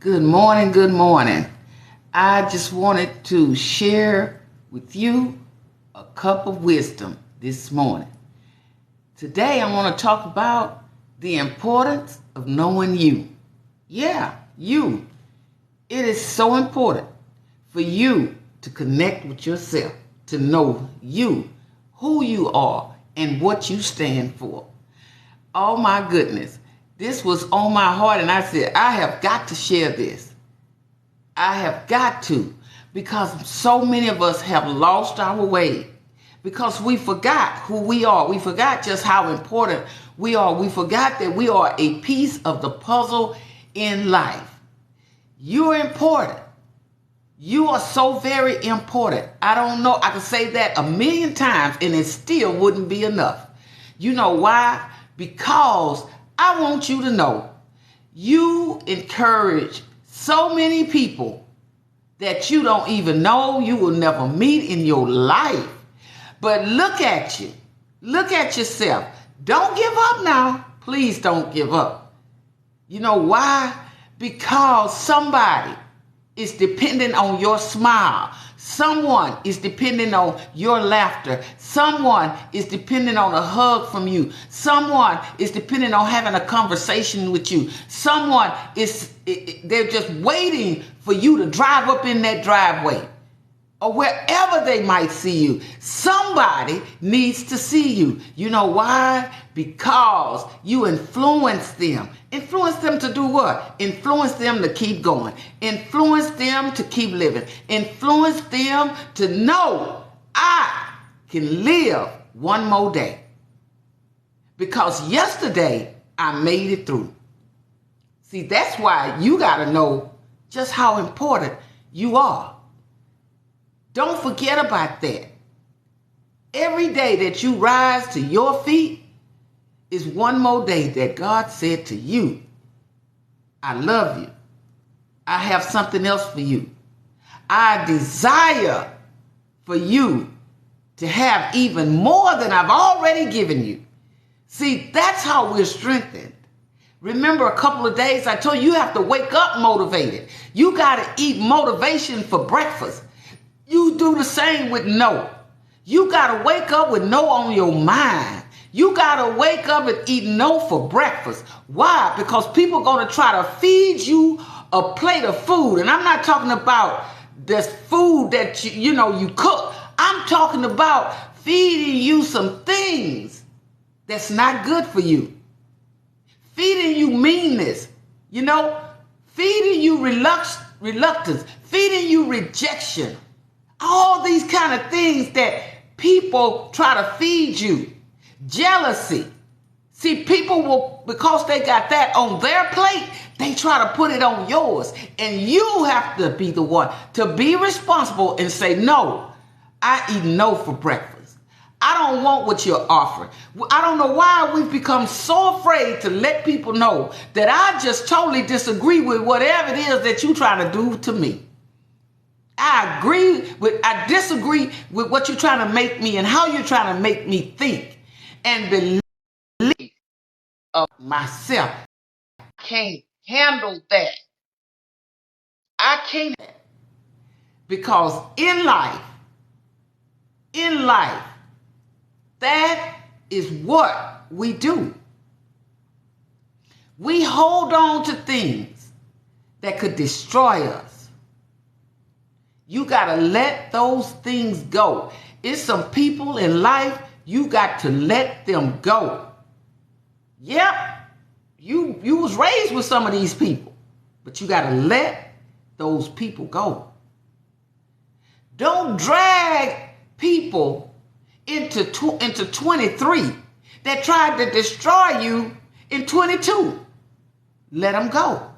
Good morning, good morning. I just wanted to share with you a cup of wisdom this morning. Today I want to talk about the importance of knowing you. Yeah, you. It is so important for you to connect with yourself, to know you, who you are, and what you stand for. Oh my goodness. This was on my heart, and I said, I have got to share this. I have got to, because so many of us have lost our way because we forgot who we are. We forgot just how important we are. We forgot that we are a piece of the puzzle in life. You're important. You are so very important. I don't know. I could say that 1,000,000 times and it still wouldn't be enough. You know why? Because I want you to know you encourage so many people that you don't even know, you will never meet in your life. But look at you. Look at yourself. Don't give up now. Please don't give up. You know why? Because somebody is dependent on your smile. Someone is dependent on your laughter. Someone is dependent on a hug from you. Someone is dependent on having a conversation with you. Someone they're just waiting for you to drive up in that driveway or wherever they might see you. Somebody needs to see you. You know why? Because you influence them. Influence them to do what? Influence them to keep going. Influence them to keep living. Influence them to know I can live one more day. Because yesterday I made it through. See, that's why you got to know just how important you are. Don't forget about that. Every day that you rise to your feet is one more day that God said to you, I love you. I have something else for you. I desire for you to have even more than I've already given you. See, that's how we're strengthened. Remember a couple of days I told you have to wake up motivated. You got to eat motivation for breakfast. You do the same with no. You got to wake up with no on your mind. You got to wake up and eat no for breakfast. Why? Because people are going to try to feed you a plate of food. And I'm not talking about this food that you cook. I'm talking about feeding you some things that's not good for you. Feeding you meanness, feeding you reluctance, feeding you rejection. All these kind of things that people try to feed you. Jealousy. See, people will, because they got that on their plate, they try to put it on yours. And you have to be the one to be responsible and say, no, I eat no for breakfast. I don't want what you're offering. I don't know why we've become so afraid to let people know that I just totally disagree with whatever it is that you're trying to do to me. I disagree with what you're trying to make me and how you're trying to make me think and believe of myself. I can't handle that. I can't, because in life, that is what we do. We hold on to things that could destroy us. You got to let those things go. It's some people in life, you got to let them go. Yep, you was raised with some of these people, but you got to let those people go. Don't drag people into 23 that tried to destroy you in 22. Let them go.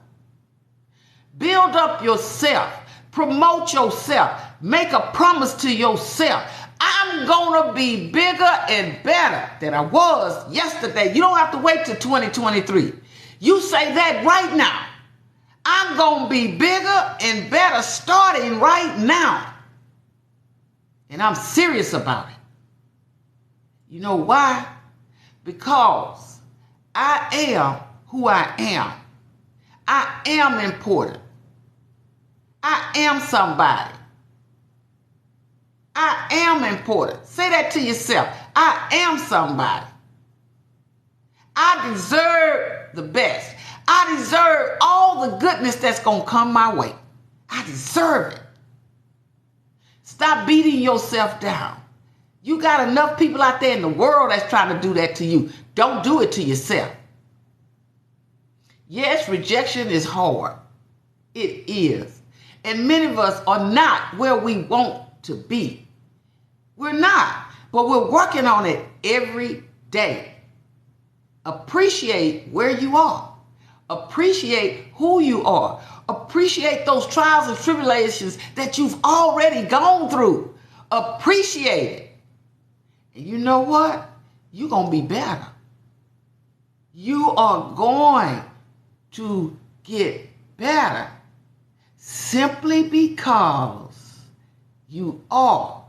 Build up yourself. Promote yourself. Make a promise to yourself. I'm going to be bigger and better than I was yesterday. You don't have to wait till 2023. You say that right now. I'm going to be bigger and better starting right now. And I'm serious about it. You know why? Because I am who I am. I am important. I am somebody. I am important. Say that to yourself. I am somebody. I deserve the best. I deserve all the goodness that's going to come my way. I deserve it. Stop beating yourself down. You got enough people out there in the world that's trying to do that to you. Don't do it to yourself. Yes, rejection is hard. It is. And many of us are not where we want to be. We're not, but we're working on it every day. Appreciate where you are. Appreciate who you are. Appreciate those trials and tribulations that you've already gone through. Appreciate it. And you know what? You're going to be better. You are going to get better simply because you are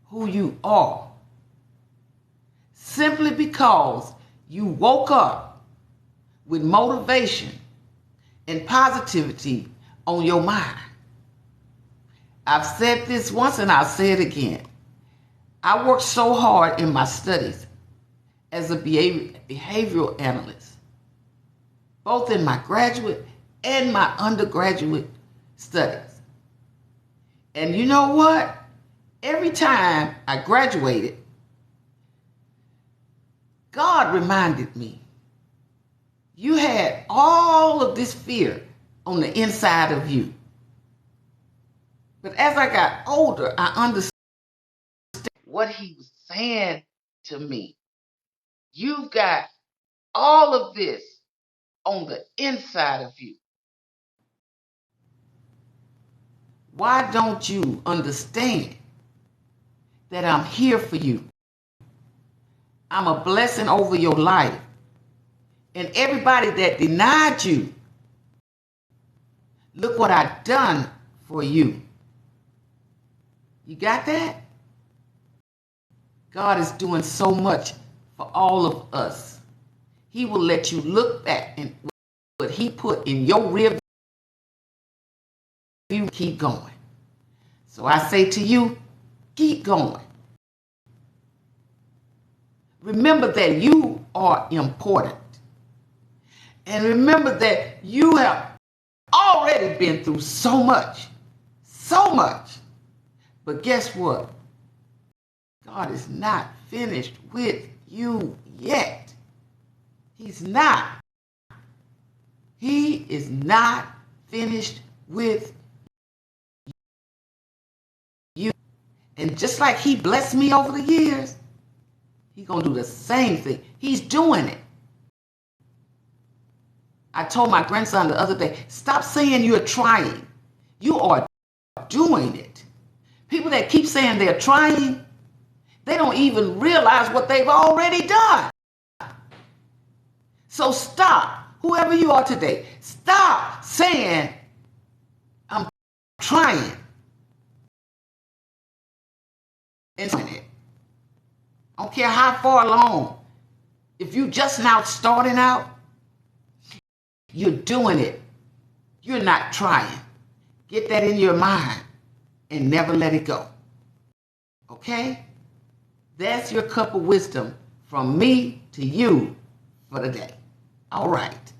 who you are. Simply because you woke up with motivation and positivity on your mind. I've said this once and I'll say it again. I worked so hard in my studies as a behavioral analyst, both in my graduate and my undergraduate studies. And you know what? Every time I graduated, God reminded me, you had all of this fear on the inside of you. But as I got older, I understood what he was saying to me. You've got all of this on the inside of you. Why don't you understand that I'm here for you? I'm a blessing over your life. And everybody that denied you, look what I've done for you. You got that? God is doing so much for all of us. He will let you look back and what he put in your rear view, keep going. So I say to you, keep going. Remember that you are important. And remember that you have already been through so much. So much. But guess what? God is not finished with you yet. He's not. He is not finished with you. And just like he blessed me over the years, he's going to do the same thing. He's doing it. I told my grandson the other day, stop saying you're trying. You are doing it. People that keep saying they're trying, they don't even realize what they've already done. So stop, whoever you are today, stop saying, I'm trying. And I don't care how far along. If you just now starting out, you're doing it. You're not trying. Get that in your mind and never let it go. Okay? That's your cup of wisdom from me to you for the day. All right.